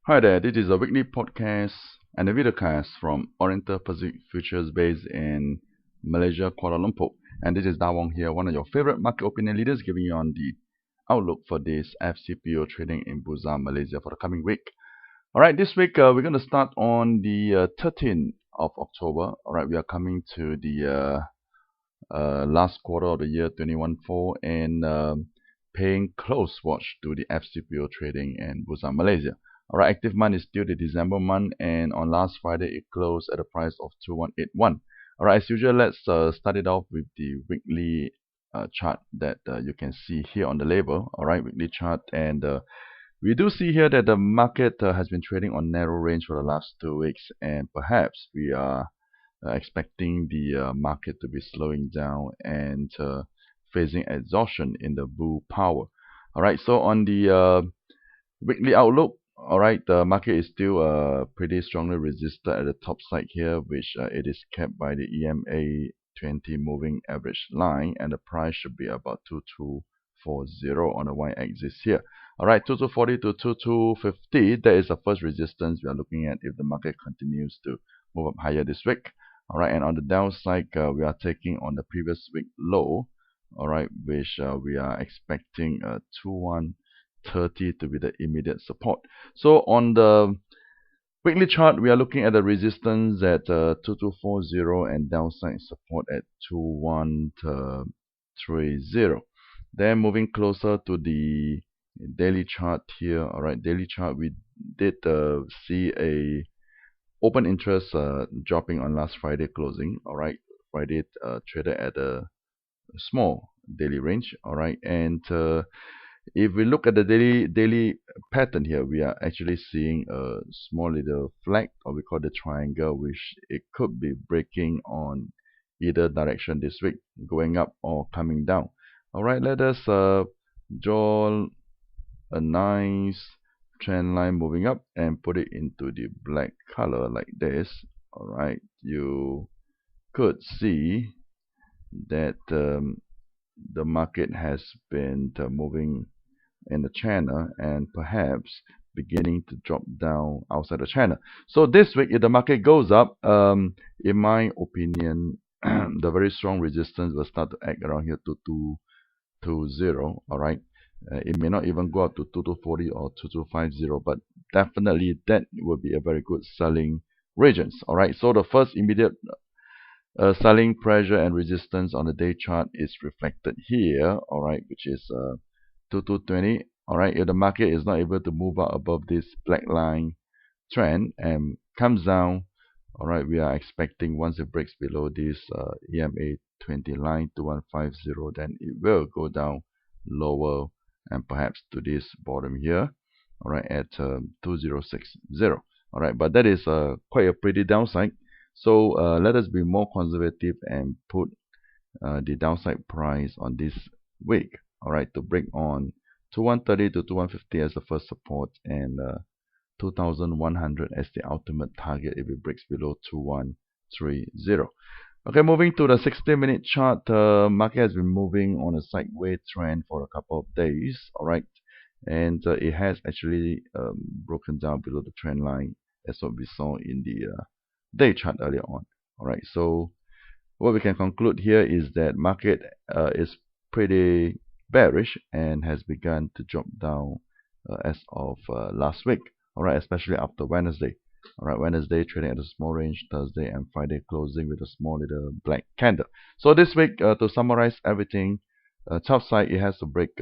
Hi there, this is a weekly podcast and a videocast from Oriental Pacific Futures based in Malaysia, Kuala Lumpur. And this is Dawong here, one of your favorite market opinion leaders, giving you on the outlook for this FCPO trading in Bursa, Malaysia for the coming week. Alright, this week we're going to start on the 13th of October. Alright, we are coming to the last quarter of the year 2014 and paying close watch to the FCPO trading in Bursa, Malaysia. Alright, active month is still the December month, and on last Friday it closed at a price of 2181. Alright, as usual, let's start it off with the weekly chart that you can see here on the label. Alright, weekly chart, and we do see here that the market has been trading on narrow range for the last 2 weeks, and perhaps we are expecting the market to be slowing down and facing exhaustion in the bull power. All right, so on the weekly outlook, all right, the market is still pretty strongly resisted at the top side here, which it is kept by the EMA 20 moving average line, and the price should be about 2240 on the y-axis here. All right, 2240 to 2250, that is the first resistance we are looking at if the market continues to move up higher this week. All right, and on the downside, we are taking on the previous week low, all right, which we are expecting 2130 to be the immediate support. So on the weekly chart, we are looking at the resistance at 2240 and downside support at 2130. Then moving closer to the daily chart here. All right, daily chart, we did see a open interest dropping on last Friday closing. All right, Friday traded at a small daily range. All right, and if we look at the daily pattern here, we are actually seeing a small little flag, or we call the triangle, which it could be breaking on either direction this week, going up or coming down. All right, let us draw a nice trend line moving up and put it into the black color like this. All right, you could see that the market has been moving in the channel and perhaps beginning to drop down outside the channel. So this week, if the market goes up, in my opinion, the very strong resistance will start to act around here to 220. All right, it may not even go up to 2240 or 2250, but definitely that will be a very good selling regions. All right, so the first immediate selling pressure and resistance on the day chart is reflected here, all right, which is 2220. All right, if the market is not able to move up above this black line trend and comes down, all right, we are expecting once it breaks below this EMA 20 line 2150, then it will go down lower and perhaps to this bottom here, all right, at 2060. All right, but that is quite a pretty downside. So let us be more conservative and put the downside price on this week, all right, to break on 2130 to 2150 as the first support, and 2100 as the ultimate target if it breaks below 2130. Okay, moving to the 60-minute chart, the market has been moving on a sideways trend for a couple of days, all right, and it has actually broken down below the trend line as what we saw in the day chart earlier on. All right, so what we can conclude here is that market is pretty bearish and has begun to drop down as of last week. All right, especially after Wednesday. All right, Wednesday trading at a small range, Thursday and Friday closing with a small little black candle. So this week, to summarize everything, top side, it has to break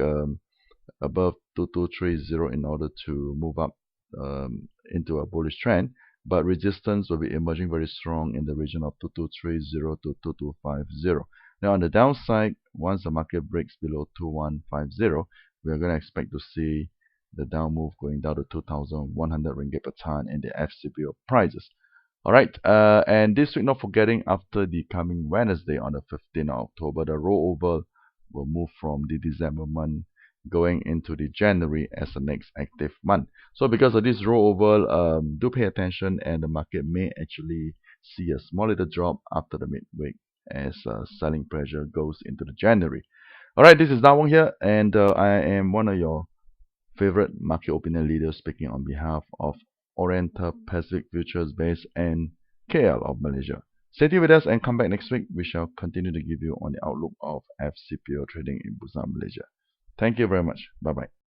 above 2230 in order to move up into a bullish trend, but resistance will be emerging very strong in the region of 2230 to 2250. Now on the downside, once the market breaks below 2150, we are going to expect to see the down move going down to 2,100 ringgit per ton in the FCPO prices. All right, and this week, not forgetting, after the coming Wednesday on the 15th of October, the rollover will move from the December month going into the January as the next active month. So because of this rollover, do pay attention, and the market may actually see a small little drop after the midweek as selling pressure goes into the January. All right, this is Dawong here, and I am one of your favorite market opinion leaders speaking on behalf of Oriental Pacific Futures based in KL of Malaysia. Stay tuned with us and come back next week. We shall continue to give you on the outlook of FCPO trading in Busan, Malaysia. Thank you very much. Bye-bye.